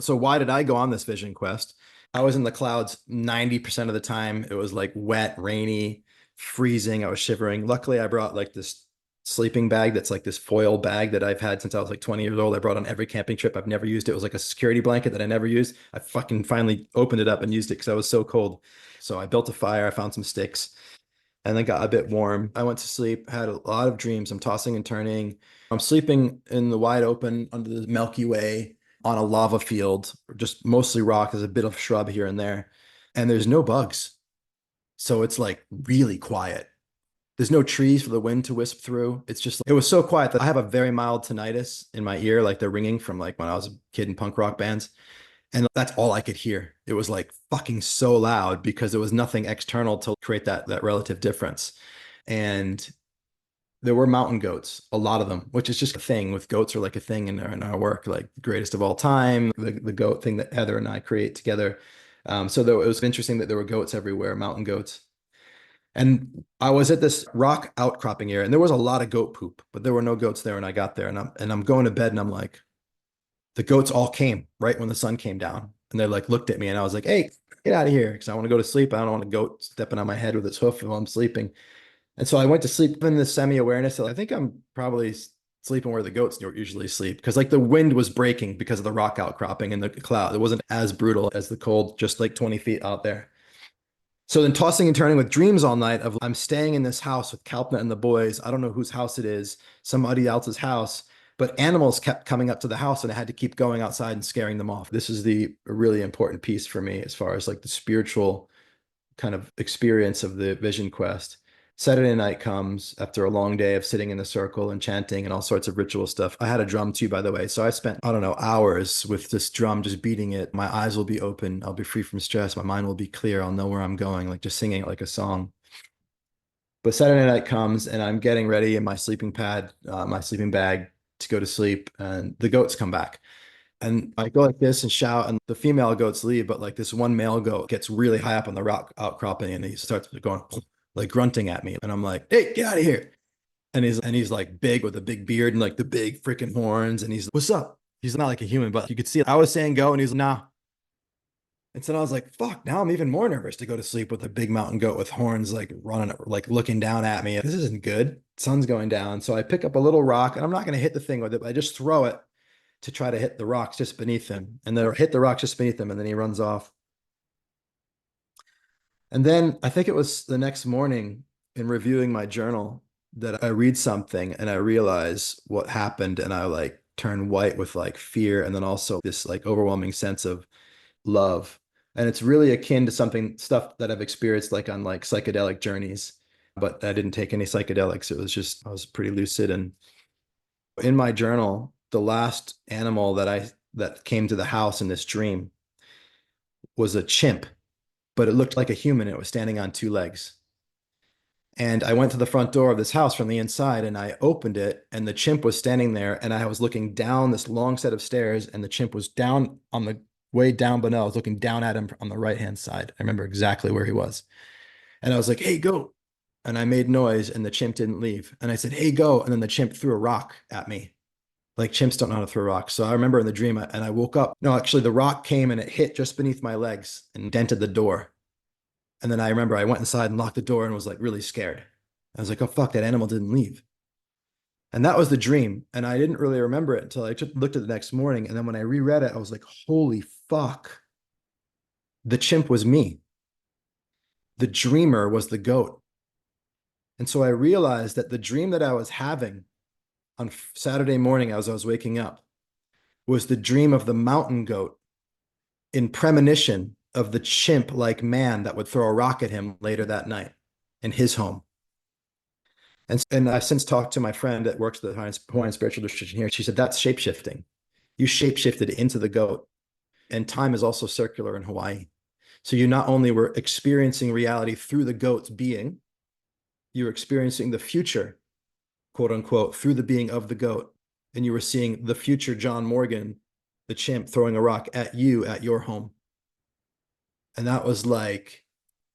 So why did I go on this vision quest? I was in the clouds 90% of the time. It was like wet, rainy, freezing. I was shivering. Luckily, I brought like this sleeping bag that's like this foil bag that I've had since I was like 20 years old. I brought on every camping trip. I've never used it. It was like a security blanket that I never used. I fucking finally opened it up and used it because I was so cold. So I built a fire. I found some sticks and then got a bit warm. I went to sleep, had a lot of dreams. I'm tossing and turning. I'm sleeping in the wide open under the Milky Way on a lava field, just mostly rock. There's a bit of shrub here and there, and there's no bugs. So it's like really quiet. There's no trees for the wind to wisp through. It's just, it was so quiet that I have a very mild tinnitus in my ear, like the ringing from like when I was a kid in punk rock bands. And that's all I could hear. It was like fucking so loud because there was nothing external to create that relative difference. And there were mountain goats, a lot of them, which is just a thing with goats are like a thing in our work, like greatest of all time, the goat thing that Heather and I create together. So though it was interesting that there were goats everywhere, mountain goats. And I was at this rock outcropping area and there was a lot of goat poop, but there were no goats there when I got there. And I'm going to bed and I'm like, the goats all came right when the sun came down. And they like looked at me and I was like, hey, get out of here. Because I want to go to sleep. I don't want a goat stepping on my head with its hoof while I'm sleeping. And so I went to sleep in this semi-awareness. So I think I'm probably sleeping where the goats usually sleep. Because like the wind was breaking because of the rock outcropping and the cloud. It wasn't as brutal as the cold, just like 20 feet out there. So then tossing and turning with dreams all night of I'm staying in this house with Kalpna and the boys. I don't know whose house it is, somebody else's house, but animals kept coming up to the house and I had to keep going outside and scaring them off. This is the really important piece for me as far as like the spiritual kind of experience of the vision quest. Saturday night comes after a long day of sitting in a circle and chanting and all sorts of ritual stuff. I had a drum too, by the way. So I spent, I don't know, hours with this drum, just beating it. My eyes will be open. I'll be free from stress. My mind will be clear. I'll know where I'm going, like just singing it like a song. But Saturday night comes and I'm getting ready in my sleeping pad, my sleeping bag to go to sleep. And the goats come back. And I go like this and shout, and the female goats leave, but like this one male goat gets really high up on the rock outcropping and he starts going like grunting at me. And I'm like, hey, get out of here. And he's like big with a big beard and like the big freaking horns. And he's, what's up? He's not like a human, but you could see it. I was saying go, and he's like, nah. And so I was like, fuck, now I'm even more nervous to go to sleep with a big mountain goat with horns like running, like looking down at me. This isn't good. Sun's going down. So I pick up a little rock and I'm not going to hit the thing with it, but I just throw it to try to hit the rocks just beneath him. And then hit the rocks just beneath him. And then he runs off. And then I think it was the next morning in reviewing my journal that I read something and I realize what happened. And I like turn white with like fear and then also this like overwhelming sense of love. And it's really akin to something stuff that I've experienced like on like psychedelic journeys, but I didn't take any psychedelics. It was just I was pretty lucid. And in my journal, the last animal that came to the house in this dream was a chimp, but it looked like a human. It was standing on two legs. And I went to the front door of this house from the inside and I opened it and the chimp was standing there and I was looking down this long set of stairs and the chimp was down on the way down below. I was looking down at him on the right-hand side. I remember exactly where he was. And I was like, hey, go. And I made noise and the chimp didn't leave. And I said, hey, go. And then the chimp threw a rock at me. Like chimps don't know how to throw rocks. So I remember in the dream and I woke up. No, actually the rock came and it hit just beneath my legs and dented the door. And then I remember I went inside and locked the door and was like really scared. I was like, oh, fuck, that animal didn't leave. And that was the dream. And I didn't really remember it until I just looked at it the next morning. And then when I reread it, I was like, holy fuck, the chimp was me. The dreamer was the goat. And so I realized that the dream that I was having on Saturday morning as I was waking up was the dream of the mountain goat in premonition of the chimp like man that would throw a rock at him later that night in his home. And I've since talked to my friend that works at the Hawaiian Spiritual District here. She said, that's shapeshifting. You shapeshifted into the goat. And time is also circular in Hawaii. So you not only were experiencing reality through the goat's being, you were experiencing the future, quote unquote, through the being of the goat. And you were seeing the future John Morgan, the chimp, throwing a rock at you at your home. And that was like,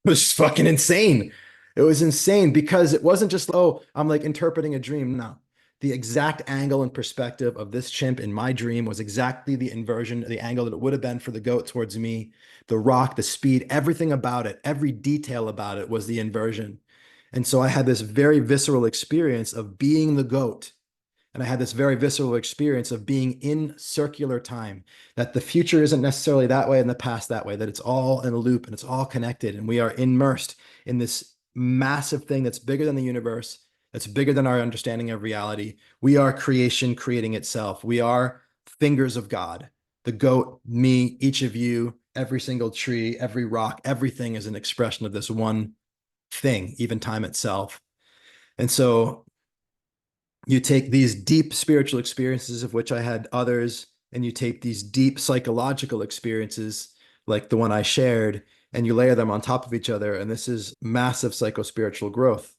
it was fucking insane. It was insane because it wasn't just, oh, I'm like interpreting a dream. No, the exact angle and perspective of this chimp in my dream was exactly the inversion, the angle that it would have been for the goat towards me. The rock, the speed, everything about it, every detail about it was the inversion. And so I had this very visceral experience of being the goat. And I had this very visceral experience of being in circular time, that the future isn't necessarily that way and the past that way, that it's all in a loop and it's all connected. And we are immersed in this massive thing that's bigger than the universe, that's bigger than our understanding of reality. We are creation creating itself. We are fingers of God. The goat, me, each of you, every single tree, every rock, everything is an expression of this one thing, even time itself. And so you take these deep spiritual experiences, of which I had others, and you take these deep psychological experiences, like the one I shared, and you layer them on top of each other. And this is massive psychospiritual growth.